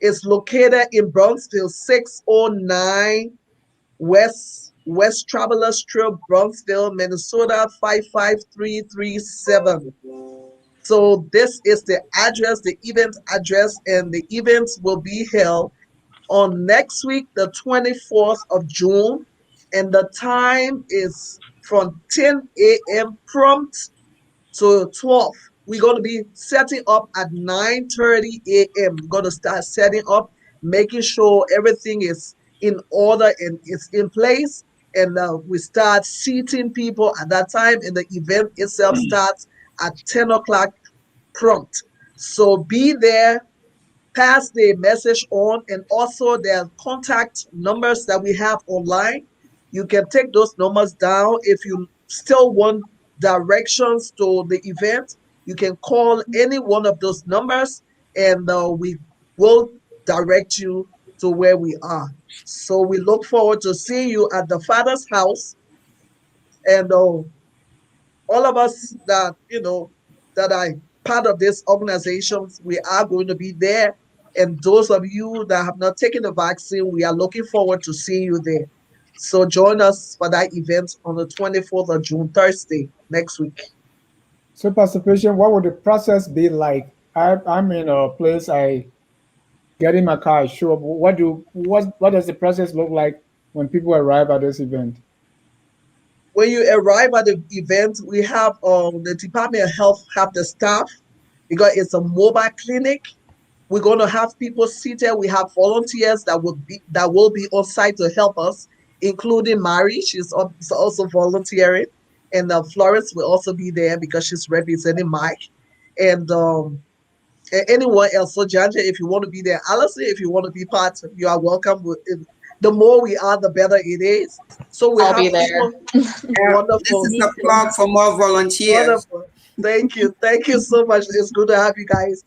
is located in Bronxville, 609 West Traveler Trail, Bronxville, Minnesota, 55337. So this is the address, the event address, and the event will be held on next week, the 24th of June, and the time is from 10 a.m. prompt to 12. We're going to be setting up at 9:30 a.m. We're going to start setting up, making sure everything is in order and it's in place. And we start seating people at that time, and the event itself starts at 10 o'clock prompt. So be there, pass the message on, and also their contact numbers that we have online. You can take those numbers down. If you still want directions to the event, you can call any one of those numbers, and we will direct you to where we are. So we look forward to seeing you at the Father's house, and all of us that that are part of this organization, we are going to be there. And those of you that have not taken the vaccine, we are looking forward to seeing you there. So join us for that event on the 24th of June, Thursday, next week. So, Pastor Patient, what would the process be like? I'm in a place, I get in my car, I show up. What does the process look like when people arrive at this event? When you arrive at the event, we have the Department of Health have the staff, because it's a mobile clinic. We're going to have people seated. We have volunteers that will be on site to help us, including Mary. She's also volunteering, and Florence will also be there because she's representing Mike, and anyone else. So, Janja, if you want to be there, Allison, if you want to be part, you are welcome. The more we are, the better it is. So we I'll have be there. people. Wonderful. This is a plug for more volunteers. Wonderful. Thank you so much. It's good to have you guys.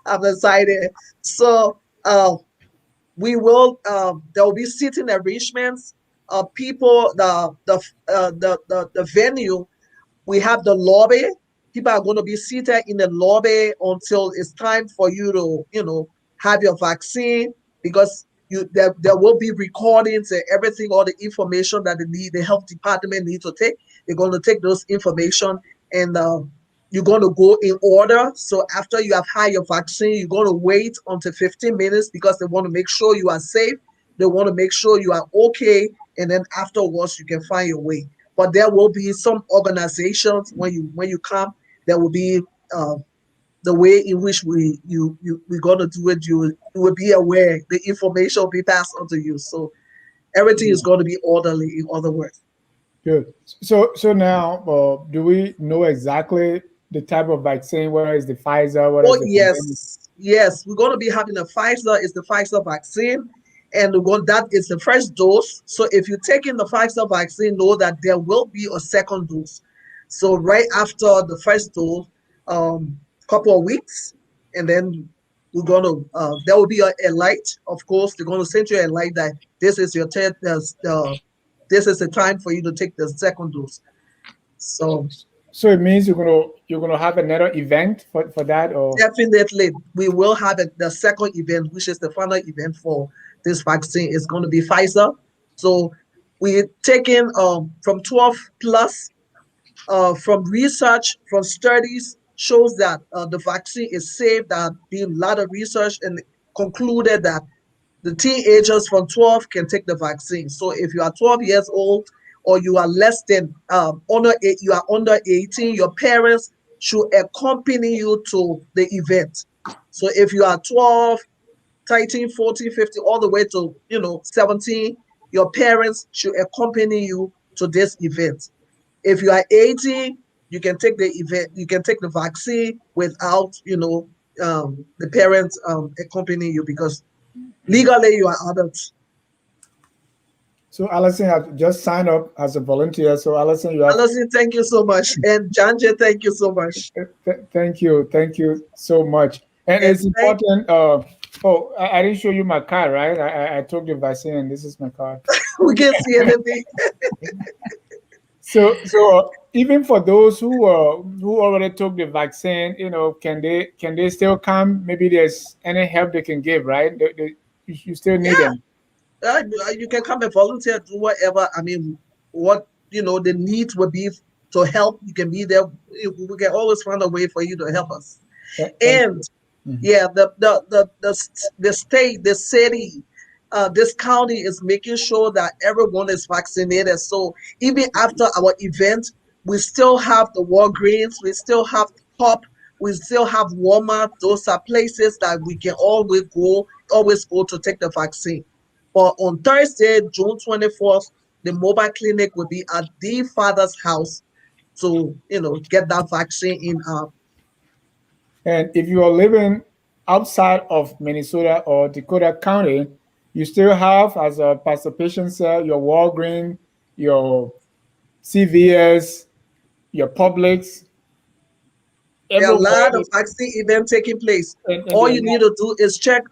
I'm excited. So we will. There will be seating arrangements. People, the venue. We have the lobby. People are going to be seated in the lobby until it's time for you to, have your vaccine, because there will be recordings and everything, all the information that the health department need to take. They're going to take those information, and you're going to go in order. So after you have had your vaccine, you're going to wait until 15 minutes, because they want to make sure you are safe. They want to make sure you are okay, and then afterwards you can find your way. But there will be some organizations when you come. There will be the way in which we're gonna do it. You will be aware. The information will be passed on to you. So everything is going to be orderly. In other words. Good. So now, do we know exactly the type of vaccine? Whether it's the Pfizer, whether Oh it's the yes. We're going to be having a Pfizer. It's the Pfizer vaccine, and that is the first dose. So if you're taking the Pfizer vaccine, know that there will be a second dose. So right after the first dose, couple of weeks, and then we're going to there will be a light. Of course, they're going to send you a light that this is your this is the time for you to take the second dose. So it means you're gonna have another event for that, or definitely we will have the second event, which is the final event for this vaccine. Is going to be Pfizer. So we're taking from 12 plus, from research, from studies shows that the vaccine is safe. There been a lot of research and concluded that the teenagers from 12 can take the vaccine. So if you are 12 years old, or you are less than you are under 18, your parents should accompany you to the event. So if you are 12, 13, 14, 15, all the way to 17, your parents should accompany you to this event. If you are 18, you can take the event, you can take the vaccine without the parents accompanying you, because Legally, you are adult. So Allison has just signed up as a volunteer. So Allison, you have Allison, thank you so much. And Janje, thank you so much. thank you so much. And And it's important. Oh, I didn't show you my card, right? I took the vaccine, and this is my card. we can see anything. So even for those who already took the vaccine, can they still come? Maybe there's any help they can give, right? You still need Yeah, them. you can come and volunteer, do whatever. I mean, what the needs would be to help. You can be there. We can always find a way for you to help us. Thank And you. yeah, the state, the city, this county is making sure that everyone is vaccinated. So even after our event, we still have the Walgreens, we still have the Pop, we still have Walmart. Those are places that we can always go to take the vaccine. But on Thursday, June 24th, the mobile clinic will be at the father's house to get that vaccine in. And if you are living outside of Minnesota or Dakota County, you still have, as a Pastor Patient said, your Walgreens, your CVS, your Publix, There are a everywhere. lot of vaccine events taking place. And All they're you need to do is check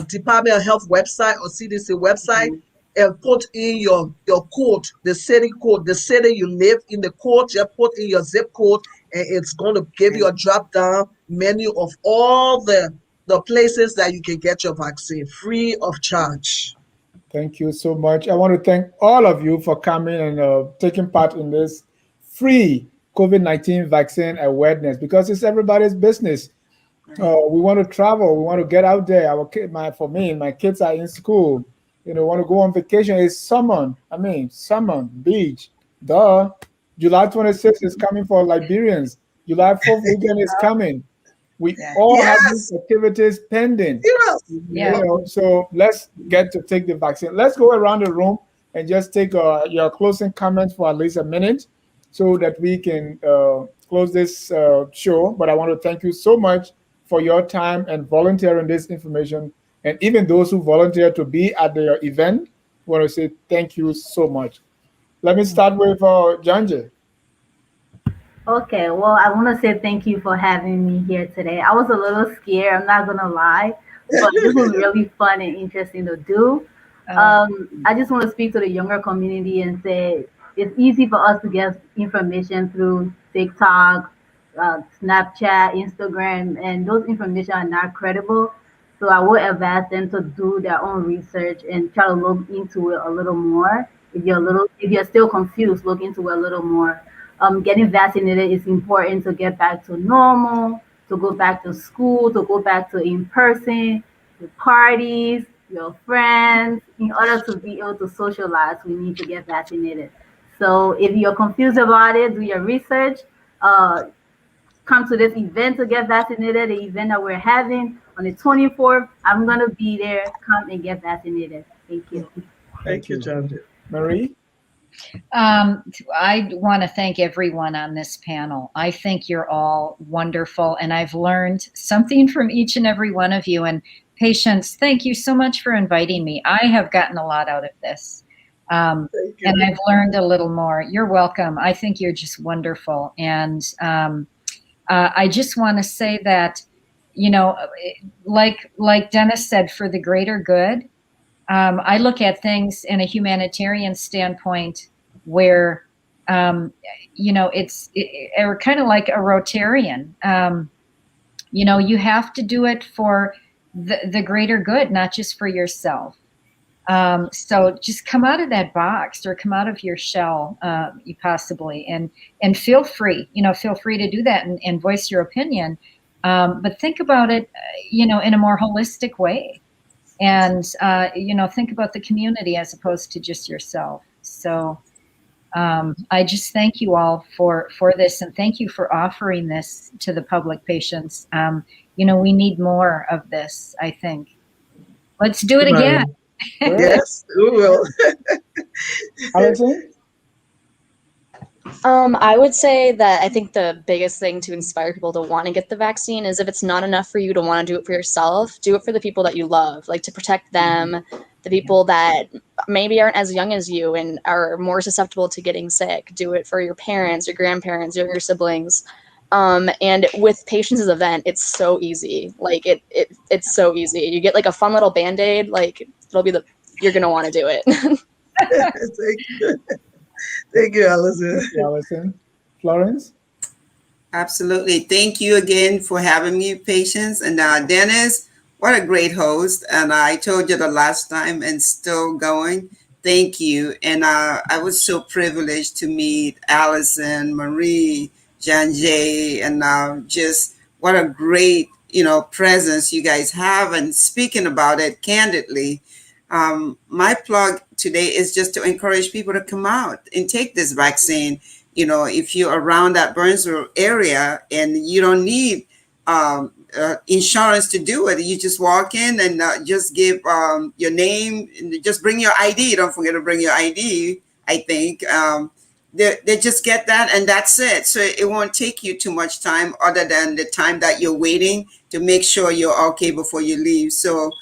Department of Health website or CDC website and put in your code, the city code, the city you live in, the code. You put in your zip code, and it's going to give you a drop down menu of all the places that you can get your vaccine free of charge. Thank you so much. I want to thank all of you for coming and taking part in this free COVID-19 vaccine awareness, because it's everybody's business. We want to travel. We want to get out there. For me, my kids are in school. Want to go on vacation. It's summer. Summer, beach. Duh. July 26th is coming for Liberians. July 4th weekend is coming. We all have these Yes, activities pending. yes. Yeah. So let's get to take the vaccine. Let's go around the room and just take your closing comments for at least a minute, so that we can close this show. But I want to thank you so much for your time and volunteering this information, and even those who volunteer to be at the event. I want to say thank you so much. Let me start with Janje. Okay, well, I want to say thank you for having me here today. I was a little scared, I'm not gonna lie, but this was really fun and interesting to do. I just want to speak to the younger community and say it's easy for us to get information through TikTok, Snapchat, Instagram, and those information are not credible. So I would advise them to do their own research and try to look into it a little more. If you're still confused, look into it a little more. Getting vaccinated is important to get back to normal, to go back to school, to go back to in person, the parties, your friends. In order to be able to socialize, we need to get vaccinated. So if you're confused about it, do your research. Come to this event to get vaccinated, the event that we're having on the 24th. I'm going to be there. Come and get vaccinated. Thank you. Thank you, Janje. Marie? I want to thank everyone on this panel. I think you're all wonderful, and I've learned something from each and every one of you. And Patience, thank you so much for inviting me. I have gotten a lot out of this, Thank you. and I've learned a little more. You're welcome. I think you're just wonderful. And I just want to say that, like Dennis said, for the greater good, I look at things in a humanitarian standpoint where, it's kind of like a Rotarian. You have to do it for the greater good, not just for yourself. So just come out of that box or come out of your shell, you possibly, and feel free to do that and voice your opinion. But think about it, in a more holistic way. And, think about the community as opposed to just yourself. So I just thank you all for this, and thank you for offering this to the public. Patients. We need more of this, I think. Let's do it again. Yes, we will. Allison? I would say that I think the biggest thing to inspire people to want to get the vaccine is if it's not enough for you to want to do it for yourself, do it for the people that you love, like to protect them, the people that maybe aren't as young as you and are more susceptible to getting sick. Do it for your parents, your grandparents, your siblings. And with Patience's event, it's so easy. Like it's so easy. You get like a fun little Band-Aid, like you're gonna want to do it. Thank you. Thank you, Allison. Thank you, Allison. Florence? Absolutely. Thank you again for having me, Patience. And Dennis, what a great host. And I told you the last time and still going. Thank you. And I was so privileged to meet Allison, Marie, Janjay, and just what a great, presence you guys have. And speaking about it candidly, my plug today is just to encourage people to come out and take this vaccine. If you're around that Burnsville area and you don't need insurance to do it, you just walk in and just give your name and just bring your ID. Don't forget to bring your ID, I think. They just get that and that's it. So it won't take you too much time other than the time that you're waiting to make sure you're okay before you leave. So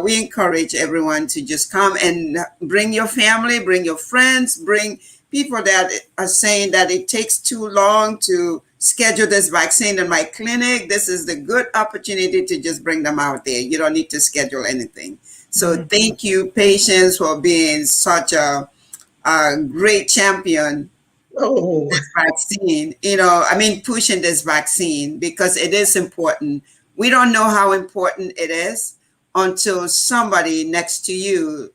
we encourage everyone to just come and bring your family, bring your friends, bring people that are saying that it takes too long to schedule this vaccine in my clinic. This is the good opportunity to just bring them out there. You don't need to schedule anything. So thank you, Patience, for being such a great champion Oh, this vaccine, pushing this vaccine because it is important. We don't know how important it is until somebody next to you,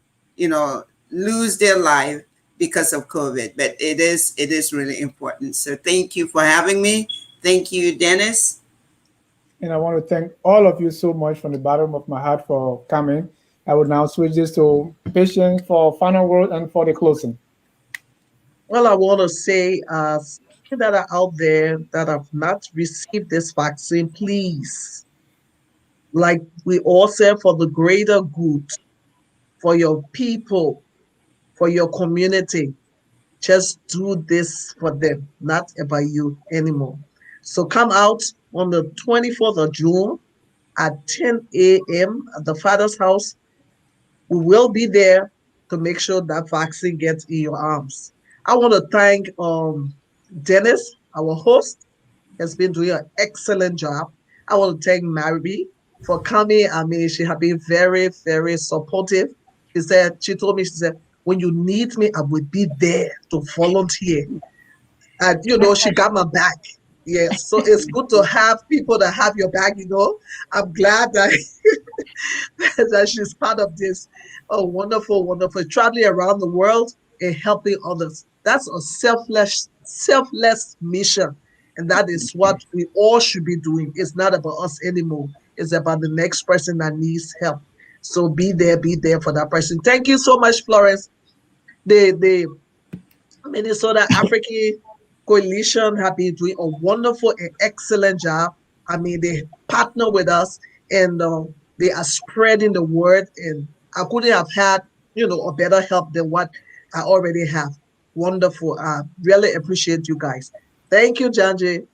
lose their life because of COVID. But it is really important. So thank you for having me. Thank you, Dennis. And I want to thank all of you so much from the bottom of my heart for coming. I will now switch this to Patience for final word and for the closing. well, I want to say, that are out there that have not received this vaccine, please, like we all said, for the greater good, for your people, for your community, just do this for them, not about you anymore. So come out on the 24th of June at 10 a.m. at the Father's house. We will be there to make sure that vaccine gets in your arms. I want to thank Dennis, our host, has been doing an excellent job. I want to thank Mary for coming. I mean, she has been very, very supportive. She told me, she said, when you need me, I will be there to volunteer. And, she got my back. Yes. So it's good to have people that have your back, I'm glad that, that she's part of this. Oh, wonderful, wonderful. Traveling around the world and helping others. That's a selfless mission. And that is what we all should be doing. It's not about us anymore. It's about the next person that needs help. So be there for that person. Thank you so much, Florence. The Minnesota African Coalition have been doing a wonderful and excellent job. I mean, they partner with us and they are spreading the word. And I couldn't have had, a better help than what I already have. Wonderful. I really appreciate you guys. Thank you, Janji.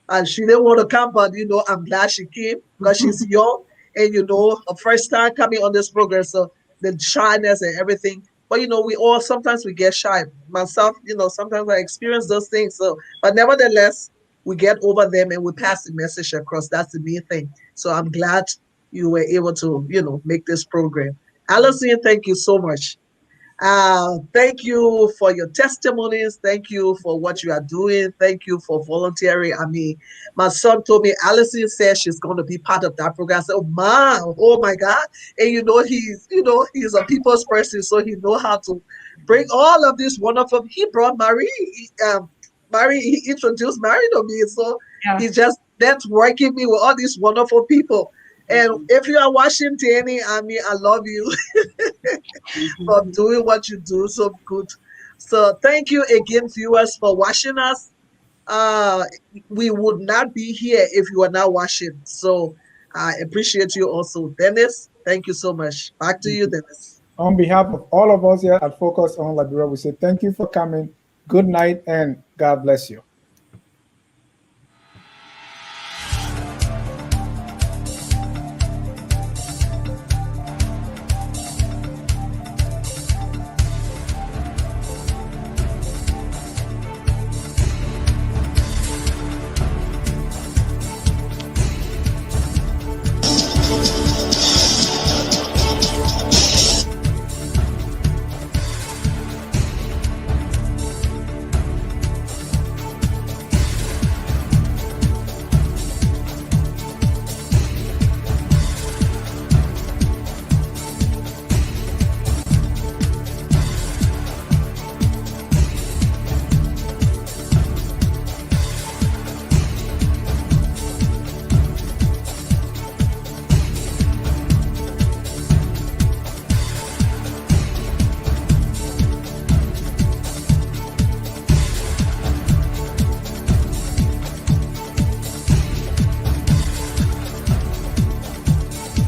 And she didn't want to come, but I'm glad she came because she's young and her first time coming on this program, so the shyness and everything. But we all sometimes we get shy. Myself, sometimes I experience those things. So, but nevertheless, we get over them and we pass the message across. That's the main thing. So I'm glad you were able to, make this program. Allison, thank you so much. Thank you for your testimonies. Thank you for what you are doing. Thank you for volunteering. I mean, my son told me, Allison says she's going to be part of that program. I said, oh my God. And he's a people's person, so he knows how to bring all of this wonderful. He brought Marie. He introduced Marie to me. So he's just networking me with all these wonderful people. And if you are watching, Danny, I mean, I love you for doing what you do so good. So thank you again, viewers, for watching us. We would not be here if you are not watching. So I appreciate you also. Dennis, thank you so much. Back to you, Dennis. On behalf of all of us here at Focus on Liberia, we say thank you for coming. Good night and God bless you.